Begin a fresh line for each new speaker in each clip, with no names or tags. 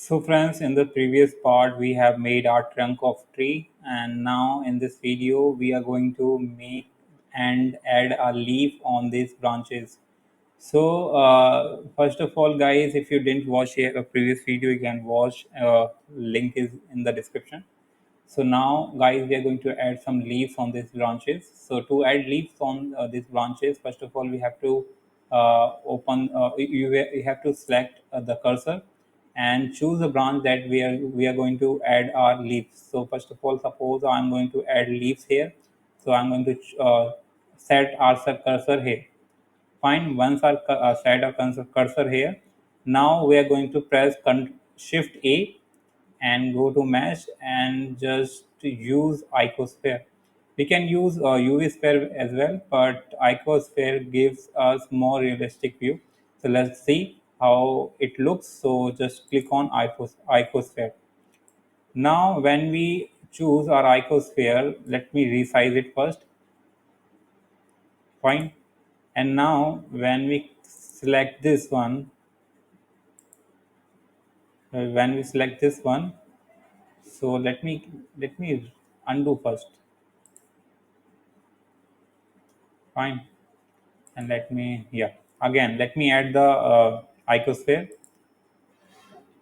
So friends, in the previous part we have made our trunk of tree, and now in this video we are going to make and add a leaf on these branches. So first of all guys, if you didn't watch a previous video, you can watch, link is in the description. So now guys, we are going to add some leaves on these branches. So to add leaves on these branches, first of all we have to you have to select the cursor and choose the branch that we are going to add our leaves. So first of all, suppose I'm going to add leaves here. So I'm going to set our cursor here. Fine. Once our set our cursor here, now we are going to press Shift A and go to mesh and just use Ico Sphere. We can use UV Sphere as well, but Ico Sphere gives us more realistic view. So let's see how it looks. So just click on Ico Sphere. Now when we choose our Ico Sphere, let me resize it first. Fine. And now when we select this one, so let me undo first. Fine. And again let me add the icosphere.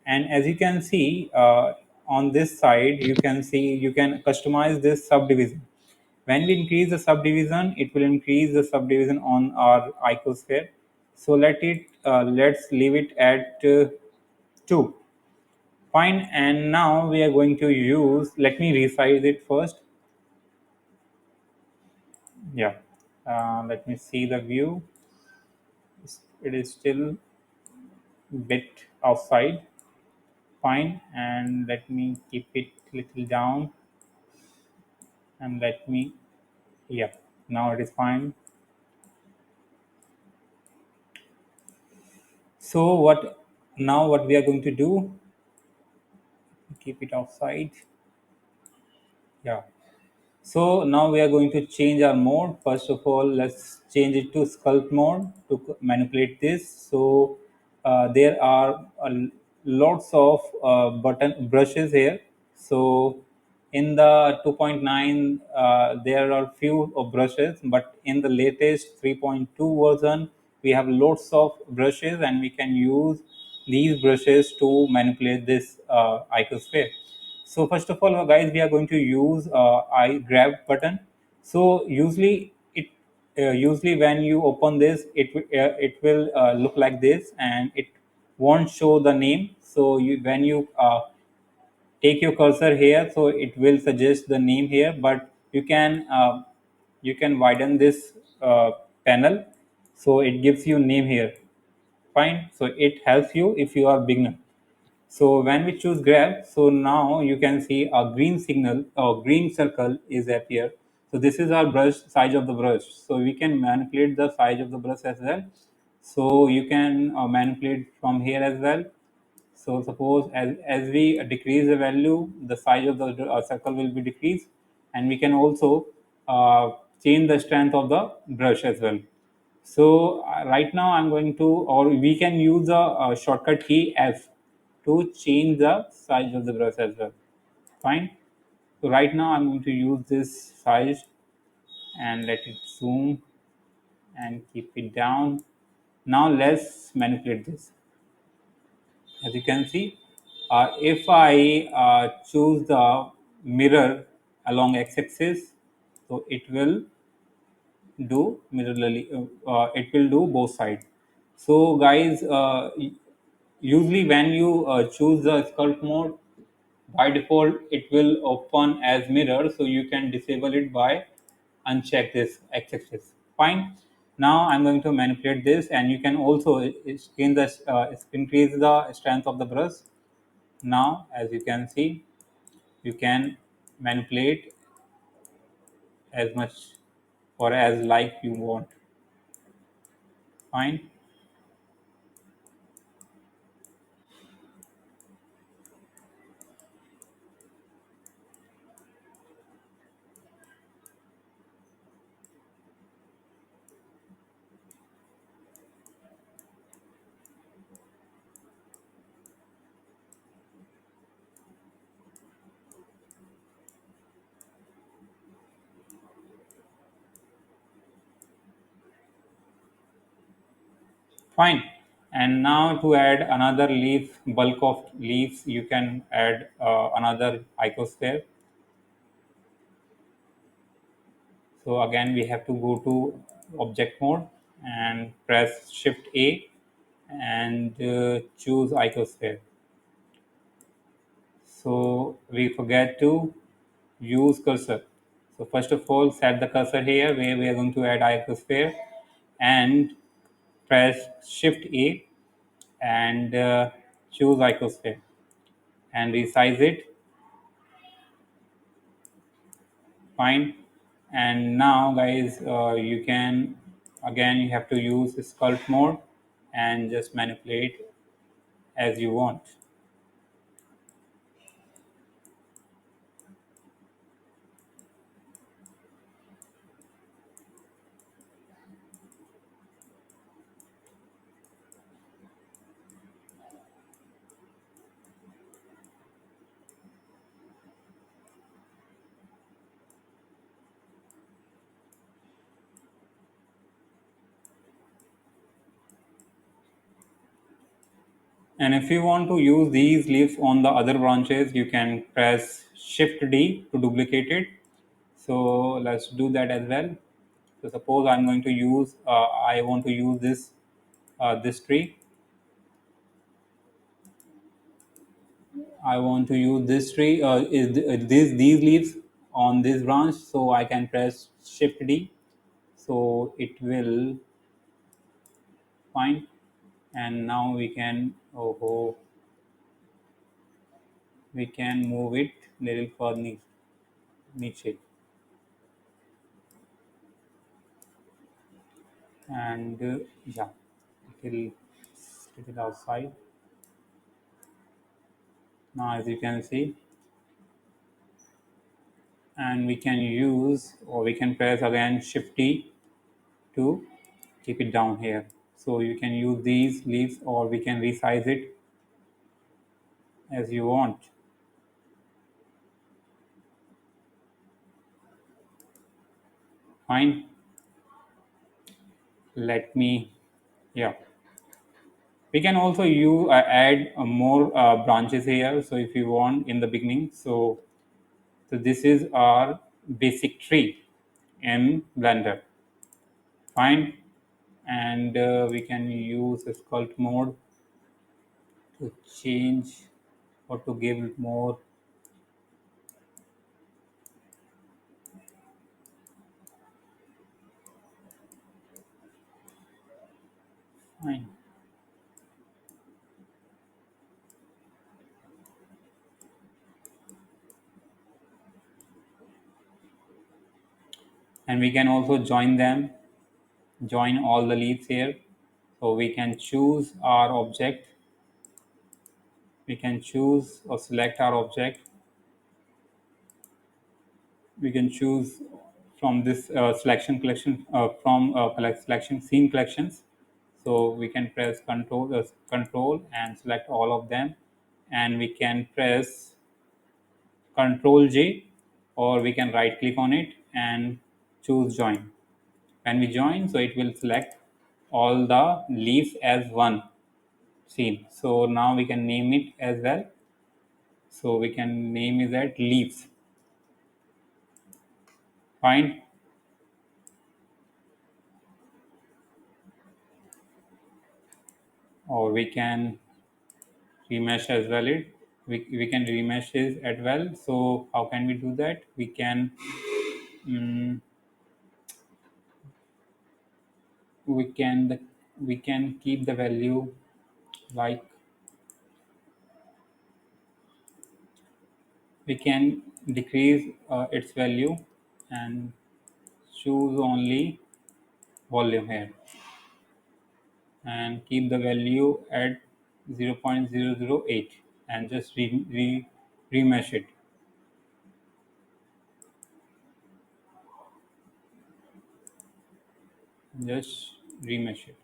And as you can see, on this side you can see you can customize this subdivision. When we increase the subdivision, it will increase the subdivision on our icosphere. So let's leave it at 2. Fine. And now we are going to use, let me resize it first. Yeah. Let me see the view. It is still bit outside. Fine. And let me keep it little down, and let me, yeah, now it is fine. So what we are going to do, keep it outside. Yeah. So now we are going to change our mode. First of all, let's change it to sculpt mode to manipulate this. So there are lots of button brushes here. So in the 2.9, there are few of brushes, but in the latest 3.2 version, we have lots of brushes, and we can use these brushes to manipulate this icosphere. So first of all, guys, we are going to use I grab button. So usually when you open this, it will look like this, and it won't show the name. So when you take your cursor here, so it will suggest the name here, but you can widen this panel, so it gives you name here. Fine. So it helps you if you are beginner. So when we choose grab, so now you can see a green signal or green circle is appear. So this is our brush, size of the brush. So we can manipulate the size of the brush as well. So you can manipulate from here as well. So suppose as we decrease the value, the size of the circle will be decreased, and we can also uh, change the strength of the brush as well. So right now I'm going to, or we can use the shortcut key F to change the size of the brush as well. Fine. So right now I'm going to use this size and let it zoom and keep it down. Now let's manipulate this. As you can see, if I choose the mirror along x-axis, so it will do mirrorly. It will do both sides. So guys, usually when you choose the sculpt mode, by default it will open as mirror, so you can disable it by uncheck this x-axis. Fine. Now I'm going to manipulate this, and you can also increase the strength of the brush. Now as you can see, you can manipulate as much or as like you want. Fine. Fine. And now to add another leaf, bulk of leaves, you can add another icosphere. So again, we have to go to object mode and press Shift A and choose icosphere. So we forget to use cursor. So first of all, set the cursor here where we are going to add icosphere and press Shift A and choose icosphere and resize it. Fine. And now guys, you can again you have to use sculpt mode and just manipulate as you want. And if you want to use these leaves on the other branches, you can press Shift D to duplicate it. So let's do that as well. So suppose I'm going to use, I want to use this tree. I want to use this tree. These leaves on this branch? So I can press Shift D. So it will find, and now we can we can move it little further niche, and yeah, little little outside. Now as you can see, and we can use or we can press again Shift T to keep it down here. So you can use these leaves or we can resize it as you want. Fine. Let me, yeah. We can also add more branches here. So if you want in the beginning, so this is our basic tree in Blender. Fine. And we can use a sculpt mode to change or to give more. Fine. And we can also join them, join all the leaves here. So we can choose our object, we can choose or select our object, we can choose from this selection collection from selection scene collections. So we can press control and select all of them, and we can press Control J, or we can right click on it and choose join. When we join, so it will select all the leaves as one scene. So now we can name it as well. So we can name it as leaves. Fine. Or we can remesh as well it. We can remesh it as well. So how can we do that? We can mm, we can we can keep the value like we can decrease its value and choose only volume here and keep the value at 0.008 and just remesh it. Just remesh it.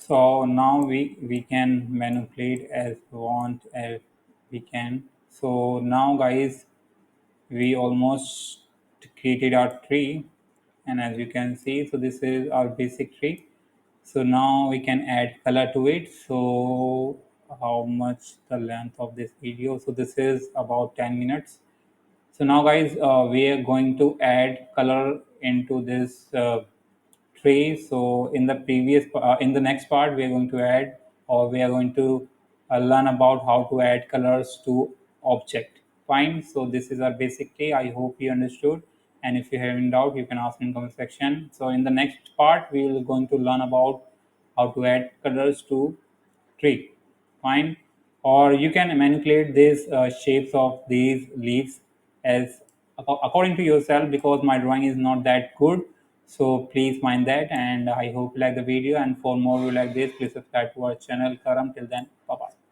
So now we can manipulate as we want as we can. So now guys, we almost created our tree, and as you can see, so this is our basic tree. So now we can add color to it. So how much the length of this video? So this is about 10 minutes. So now guys, we are going to add color into this tray. So in the next part, we are going to add, or we are going to learn about how to add colors to object. Fine. So this is our basic tray. I hope you understood. And if you have any doubt, you can ask in comment section. So in the next part, we will going to learn about how to add colors to tree. Fine. Or you can manipulate these shapes of these leaves as according to yourself, because my drawing is not that good. So please mind that, and I hope you like the video, and for more you like this, please subscribe to our channel Karam. Till then, bye bye.